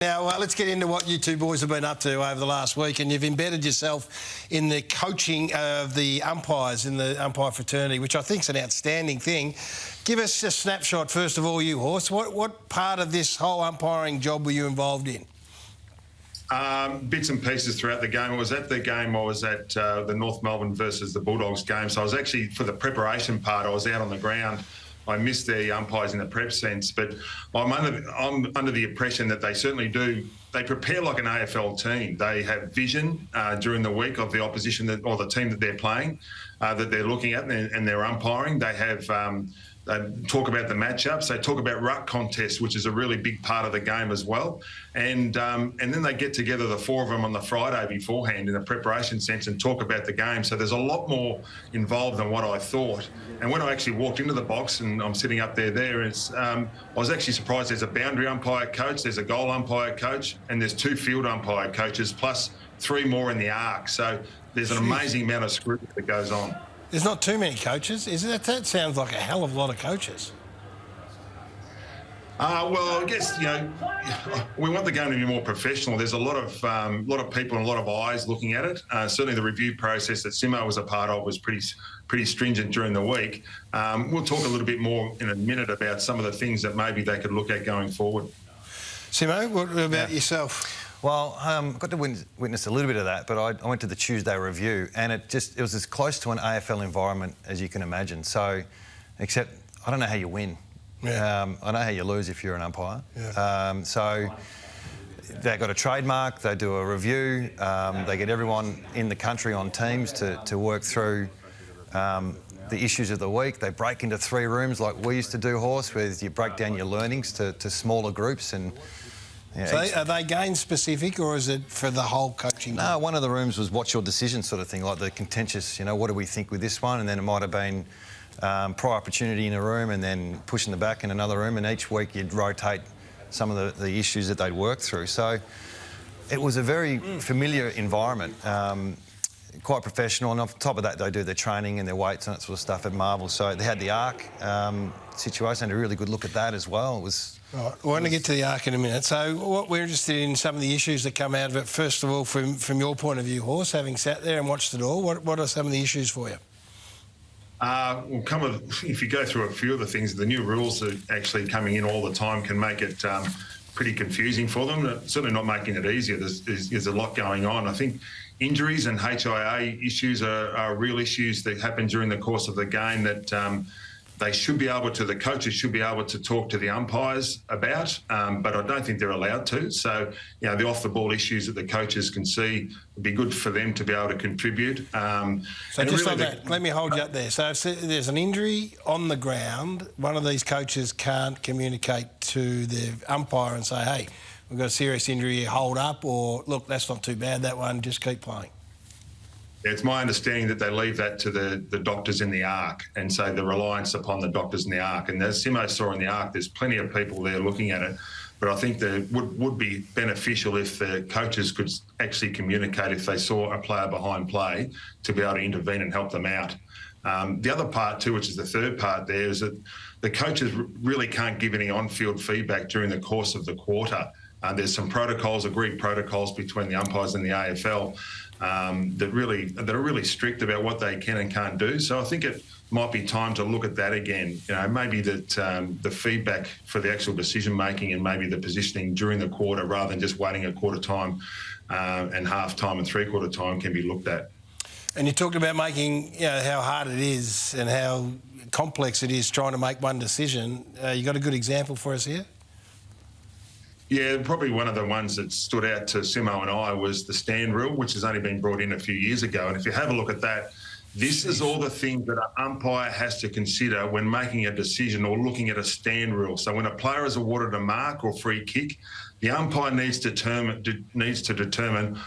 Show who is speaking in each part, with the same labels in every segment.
Speaker 1: Now, let's get into what you two boys have been up to over the last week, and you've embedded yourself in the coaching of the umpires in the umpire fraternity, which I think is an outstanding thing. Give us a snapshot, first of all, you Horse. What part of this whole umpiring job were you involved in?
Speaker 2: Bits and pieces throughout the game. I was at the game, I was at the North Melbourne versus the Bulldogs game, so I was actually, for the preparation part, I was out on the ground. I missed the umpires in the prep sense, but I'm under the impression that they certainly do. They prepare like an AFL team. They have vision during the week of the opposition or the team that they're playing, that they're looking at, and they're umpiring. They have they talk about the matchups. They talk about ruck contests, which is a really big part of the game as well. And then they get together, the four of them, on the Friday beforehand in a preparation sense and talk about the game. So there's a lot more involved than what I thought. And when I actually walked into the box and I'm sitting up there, I was actually surprised. There's a boundary umpire coach, there's a goal umpire coach, and there's 2 field umpire coaches, plus 3 more in the arc. So there's an amazing amount of scrutiny that goes on.
Speaker 1: There's not too many coaches, is it? That sounds like a hell of a lot of coaches.
Speaker 2: Well, I guess, you know, we want the game to be more professional. There's a lot of people and a lot of eyes looking at it. Certainly the review process that Simmo was a part of was pretty stringent during the week. We'll talk a little bit more in a minute about some of the things that maybe they could look at going forward.
Speaker 1: Simmo, what about yourself?
Speaker 3: Well, I got to witness a little bit of that, but I went to the Tuesday review, and it was as close to an AFL environment as you can imagine. So, except I don't know how you win. Yeah. I know how you lose if you're an umpire. Yeah. So they've got a trademark, they do a review, they get everyone in the country on teams to work through the issues of the week. They break into 3 rooms like we used to do, Horse, where you break down your learnings to smaller groups. And yeah,
Speaker 1: so are they game specific, or is it for the whole coaching?
Speaker 3: No, one of the rooms was what's your decision sort of thing, like the contentious, you know, what do we think with this one? And then it might have been prior opportunity in a room and then pushing the back in another room, and each week you'd rotate some of the issues that they'd work through. So it was a very familiar environment, quite professional, and on top of that they do their training and their weights and that sort of stuff at Marvel. So they had the arc situation, had a really good look at that as well. It was...
Speaker 1: Right, we're going to get to the arc in a minute. So what we're interested in, some of the issues that come out of it. First of all, from your point of view, Horse, having sat there and watched it all, what are some of the issues for you?
Speaker 2: Well, if you go through a few of the things, the new rules that are actually coming in all the time can make it pretty confusing for them. Certainly not making it easier. There's a lot going on. I think injuries and HIA issues are real issues that happen during the course of the game that they should be able to, the coaches should be able to talk to the umpires about, but I don't think they're allowed to. So, you know, the off-the-ball issues that the coaches can see would be good for them to be able to contribute.
Speaker 1: So just really on that, let me hold you up there. So if there's an injury on the ground, one of these coaches can't communicate to the umpire and say, hey, we've got a serious injury here, hold up, or look, that's not too bad, that one, just keep playing.
Speaker 2: It's my understanding that they leave that to the doctors in the arc, and so the reliance upon the doctors in the arc. And as Simmo saw in the arc, there's plenty of people there looking at it, but I think that would be beneficial if the coaches could actually communicate if they saw a player behind play to be able to intervene and help them out. The other part too, which is the third part there, is that the coaches really can't give any on-field feedback during the course of the quarter. There's some protocols, agreed protocols between the umpires and the AFL that are really strict about what they can and can't do. So I think it might be time to look at that again. You know, maybe that the feedback for the actual decision making and maybe the positioning during the quarter, rather than just waiting a quarter time and half time and 3/4 time, can be looked at.
Speaker 1: And you talked about making, you know, how hard it is and how complex it is trying to make one decision. You got a good example for us here?
Speaker 2: Yeah, probably one of the ones that stood out to Simmo and I was the stand rule, which has only been brought in a few years ago. And if you have a look at that, this is all the things that an umpire has to consider when making a decision or looking at a stand rule. So when a player is awarded a mark or free kick, the umpire needs to determine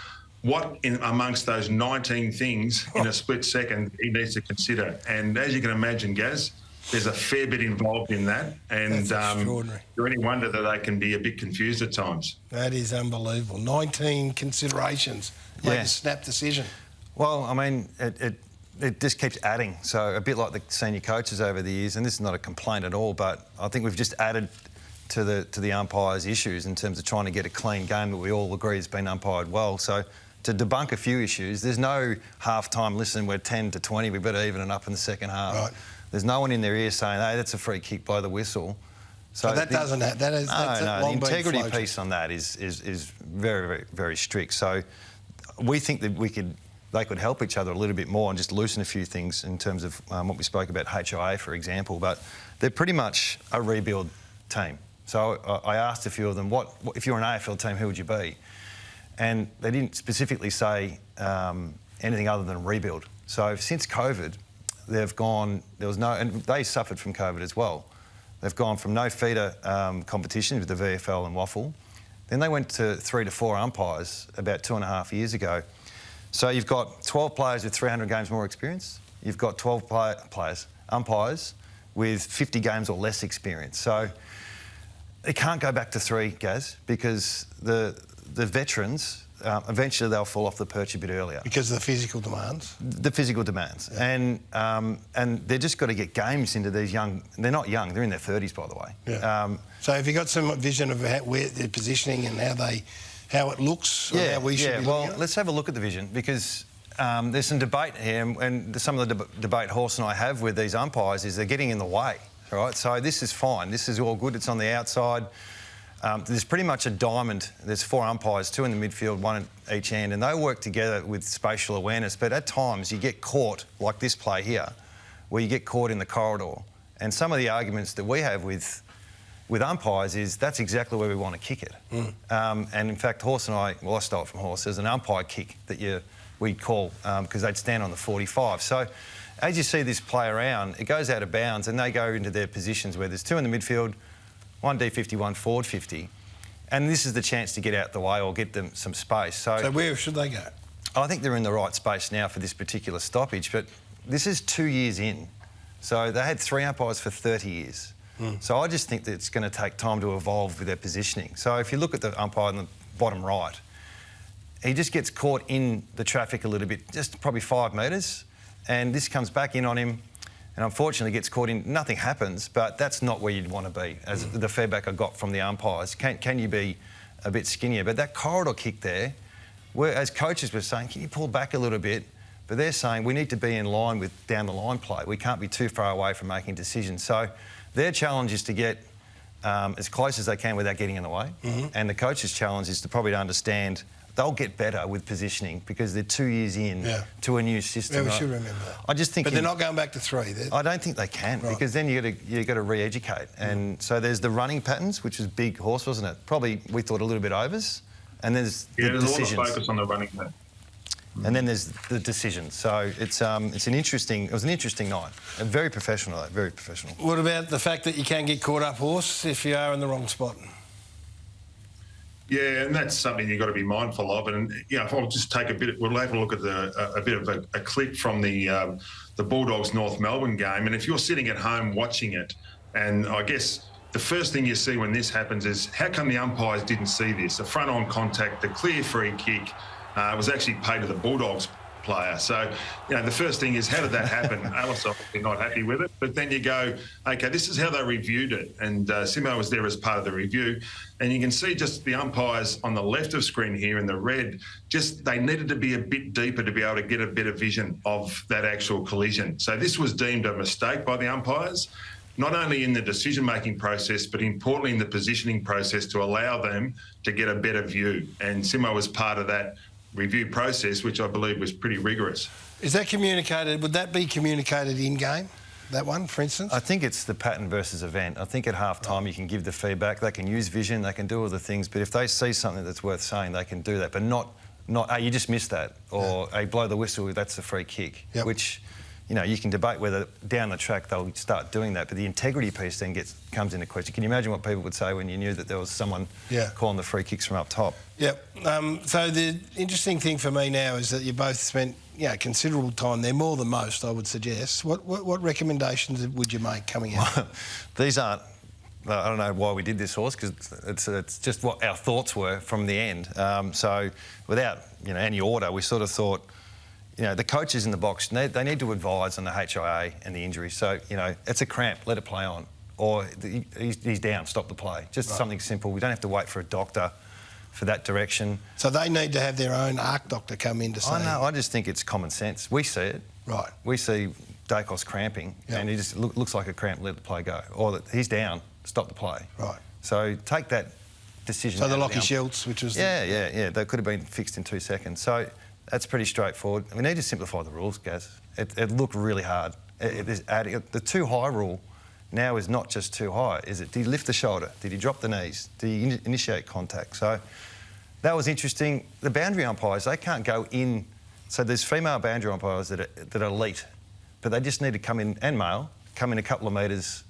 Speaker 2: what amongst those 19 things in a split second he needs to consider. And as you can imagine, Gaz, there's a fair bit involved in that, and is there any wonder that they can be a bit confused at times?
Speaker 1: That is unbelievable. 19 considerations, make a snap decision.
Speaker 3: Well, I mean, it just keeps adding. So a bit like the senior coaches over the years, and this is not a complaint at all, but I think we've just added to the umpires' issues in terms of trying to get a clean game that we all agree has been umpired well. So to debunk a few issues, there's no half-time, listen, we're 10 to 20, we better even it up in the second half.
Speaker 1: Right.
Speaker 3: There's no one in their ear saying, hey, that's a free kick, blow the whistle.
Speaker 1: So that doesn't have... That's
Speaker 3: the integrity piece on that is very, very, very strict. So we think that they could help each other a little bit more and just loosen a few things in terms of what we spoke about, HIA, for example. But they're pretty much a rebuild team. So I asked a few of them, what if you're an AFL team, who would you be? And they didn't specifically say anything other than rebuild. So since COVID, they've gone... and they suffered from COVID as well. They've gone from no feeder competitions with the VFL and Waffle. Then they went to 3 to 4 umpires about 2.5 years ago. So you've got 12 players with 300 games more experience. You've got 12 umpires with 50 games or less experience. So it can't go back to 3, Gaz, because the veterans, eventually they'll fall off the perch a bit earlier. Because
Speaker 1: of the physical demands?
Speaker 3: The physical demands. Yeah. And they've just got to get games into these young... They're not young, they're in their 30s, by the way.
Speaker 1: Yeah. So have you got some vision of where they're positioning and how it looks?
Speaker 3: Yeah,
Speaker 1: how we should be
Speaker 3: well, let's have a look at the vision, because there's some debate here, and some of the debate Horse and I have with these umpires is they're getting in the way, right? So this is fine. This is all good. It's on the outside. There's pretty much a diamond. There's 4 umpires, 2 in the midfield, 1 at each end, and they work together with spatial awareness. But at times you get caught, like this play here, where you get caught in the corridor. And some of the arguments that we have with umpires is that's exactly where we want to kick it. And in fact, Horse and I stole it from Horse. There's an umpire kick that we'd call because they'd stand on the 45. So as you see this play around, it goes out of bounds and they go into their positions where there's 2 in the midfield, 1 D50, 1 forward 50. And this is the chance to get out the way or get them some space. So
Speaker 1: where should they go?
Speaker 3: I think they're in the right space now for this particular stoppage, but this is 2 years in. So they had 3 umpires for 30 years. So I just think that it's going to take time to evolve with their positioning. So if you look at the umpire in the bottom right, he just gets caught in the traffic a little bit, just probably 5 metres, and this comes back in on him, and unfortunately gets caught in. Nothing happens, but that's not where you'd want to be, as the feedback I got from the umpires. Can you be a bit skinnier? But that corridor kick there, where as coaches were saying, can you pull back a little bit? But they're saying we need to be in line with down the line play. We can't be too far away from making decisions. So their challenge is to get as close as they can without getting in the way. And the coach's challenge is to probably understand they'll get better with positioning because they're 2 years in to a new system.
Speaker 1: Yeah, we should remember that.
Speaker 3: I just think...
Speaker 1: But they're not going back to 3.
Speaker 3: I don't think they can, because then you got to re-educate. And so there's the running patterns, which was big Horse, wasn't it? Probably we thought a little bit overs. And there's the decisions.
Speaker 2: A lot of focus on the running pattern.
Speaker 3: And then there's the decisions. So it was an interesting night. And very professional, though, very professional.
Speaker 1: What about the fact that you can get caught up, Horse, if you are in the wrong spot?
Speaker 2: Yeah, and that's something you've got to be mindful of. And if I'll just take we'll have a look at a bit of a clip from the Bulldogs North Melbourne game. And if you're sitting at home watching it, and I guess the first thing you see when this happens is how come the umpires didn't see this? A front-on contact, the clear free kick was actually paid to the Bulldogs player. So, the first thing is, how did that happen? Alice obviously not happy with it. But then you go, OK, this is how they reviewed it. And Simmo was there as part of the review. And you can see just the umpires on the left of screen here in the red, they needed to be a bit deeper to be able to get a better vision of that actual collision. So this was deemed a mistake by the umpires, not only in the decision-making process, but importantly in the positioning process to allow them to get a better view. And Simmo was part of that review process, which I believe was pretty rigorous.
Speaker 1: Is that communicated? Would that be communicated in-game, that one, for instance?
Speaker 3: I think it's the pattern versus event. I think at half-time you can give the feedback. They can use vision, they can do all the things, but if they see something that's worth saying, they can do that, but not hey, you just missed that, or hey, blow the whistle, that's a free kick, which... you can debate whether down the track they'll start doing that, but the integrity piece then comes into question. Can you imagine what people would say when you knew that there was someone calling the free kicks from up top?
Speaker 1: Yep. So the interesting thing for me now is that you both spent considerable time there, more than most, I would suggest. What recommendations would you make coming out?
Speaker 3: These aren't... I don't know why we did this, Horse, because it's just what our thoughts were from the end. So without any order, we sort of thought... the coaches in the box, they need to advise on the HIA and the injury. So, it's a cramp, let it play on. or he's down, stop the play. Just something simple. We don't have to wait for a doctor for that direction.
Speaker 1: So they need to have their own ARC doctor come in to say...
Speaker 3: I just think it's common sense. We see it.
Speaker 1: Right.
Speaker 3: We see Dacos cramping, and he just looks like a cramp, let the play go. Or that he's down, stop the play.
Speaker 1: Right.
Speaker 3: So take that decision.
Speaker 1: So the Lockie Shields, which was...
Speaker 3: Yeah. That could have been fixed in 2 seconds. So that's pretty straightforward. We need to simplify the rules, Gaz. It looked really hard. The too high rule now is not just too high. Did he lift the shoulder? Did he drop the knees? Did he initiate contact? So that was interesting. The boundary umpires, they can't go in. So there's female boundary umpires that are elite, but they just need to come in, and male, come in a couple of metres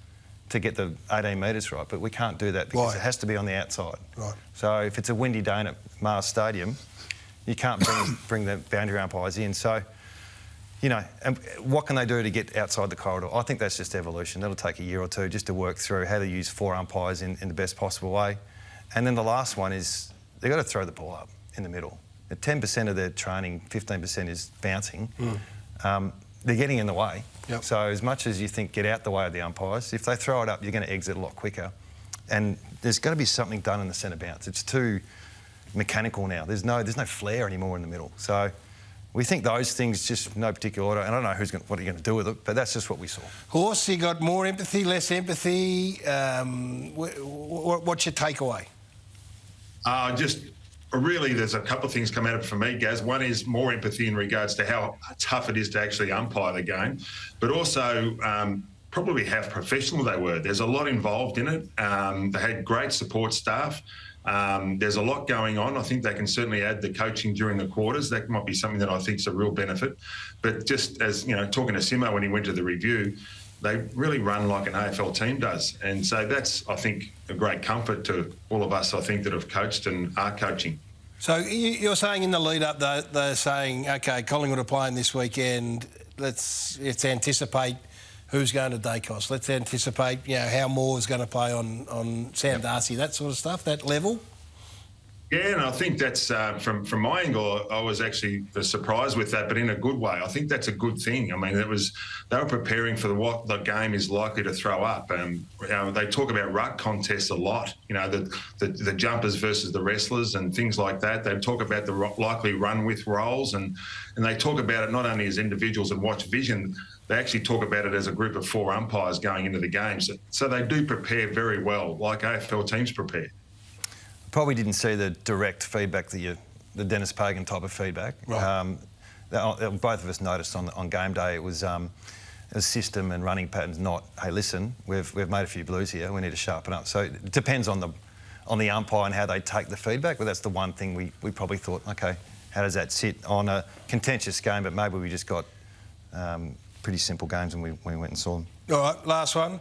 Speaker 3: to get the 18 metres right. But we can't do that because it has to be on the outside.
Speaker 1: Right.
Speaker 3: So if it's a windy day at Mars Stadium, you can't bring the boundary umpires in. So, you know, and what can they do to get outside the corridor? I think that's just evolution. That'll take a year or two just to work through how to use 4 umpires in the best possible way. And then the last one is they've got to throw the ball up in the middle. At 10% of their training, 15% is bouncing. They're getting in the way.
Speaker 1: Yep.
Speaker 3: So as much as you think get out the way of the umpires, if they throw it up, you're going to exit a lot quicker. And there's got to be something done in the centre bounce. It's too mechanical now. There's no flair anymore in the middle. So we think those things, just no particular order. And I don't know what you're going to do with it, but that's just what we saw.
Speaker 1: Horse, you got more empathy, less empathy. What's your takeaway?
Speaker 2: Really, there's a couple of things come out of it for me, Gaz. One is more empathy in regards to how tough it is to actually umpire the game, but also probably how professional they were. There's a lot involved in it. They had great support staff. There's a lot going on. I think they can certainly add the coaching during the quarters. That might be something that I think is a real benefit. But just as, you know, talking to Simmo when he went to the review, they really run like an AFL team does. And so that's, I think, a great comfort to all of us, I think, that have coached and are coaching.
Speaker 1: So you're saying in the lead-up, they're saying, OK, Collingwood are playing this weekend, let's anticipate who's going to Dacos. Let's anticipate, you know, how Moore's going to play on Sam Darcy, that sort of stuff, that level?
Speaker 2: Yeah, and I think that's, from my angle, I was actually surprised with that, but in a good way. I think that's a good thing. I mean, they were preparing for what the game is likely to throw up. You know, they talk about ruck contests a lot, you know, the jumpers versus the wrestlers and things like that. They talk about the likely run-with roles, and they talk about it not only as individuals and watch vision, they actually talk about it as a group of 4 umpires going into the game. So they do prepare very well, like AFL teams prepare.
Speaker 3: Probably didn't see the direct feedback, the Dennis Pagan type of feedback.
Speaker 1: Right.
Speaker 3: Both of us noticed on game day it was a system and running patterns, not, hey, listen, we've made a few blues here, we need to sharpen up. So it depends on the umpire and how they take the feedback, but that's the one thing we probably thought, OK, how does that sit on a contentious game? But maybe we just got pretty simple games and we went and saw them.
Speaker 1: All right, last one.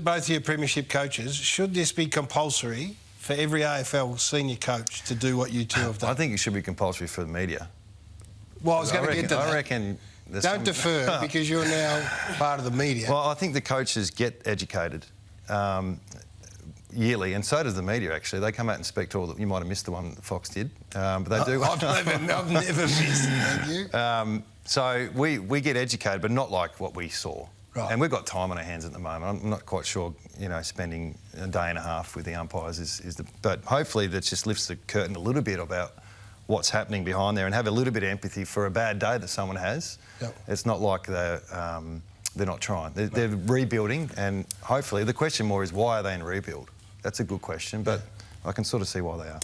Speaker 1: Both your premiership coaches, should this be compulsory for every AFL senior coach to do what you two have done?
Speaker 3: I think it should be compulsory for the media.
Speaker 1: Well, I was going to get to that.
Speaker 3: I reckon...
Speaker 1: Don't defer, because you're now part of the media.
Speaker 3: Well, I think the coaches get educated yearly, and so does the media, actually. They come out and speak to all the... You might have missed the one that Fox did, but they do.
Speaker 1: I've never missed it, thank you.
Speaker 3: So we get educated, but not like what we saw.
Speaker 1: Right.
Speaker 3: And we've got time on our hands at the moment. I'm not quite sure, you know, spending a day and a half with the umpires is the... But hopefully that just lifts the curtain a little bit about what's happening behind there and have a little bit of empathy for a bad day that someone has.
Speaker 1: Yep.
Speaker 3: It's not like they're not trying. They're rebuilding, and hopefully the question more is why are they in rebuild? That's a good question, but I can sort of see why they are.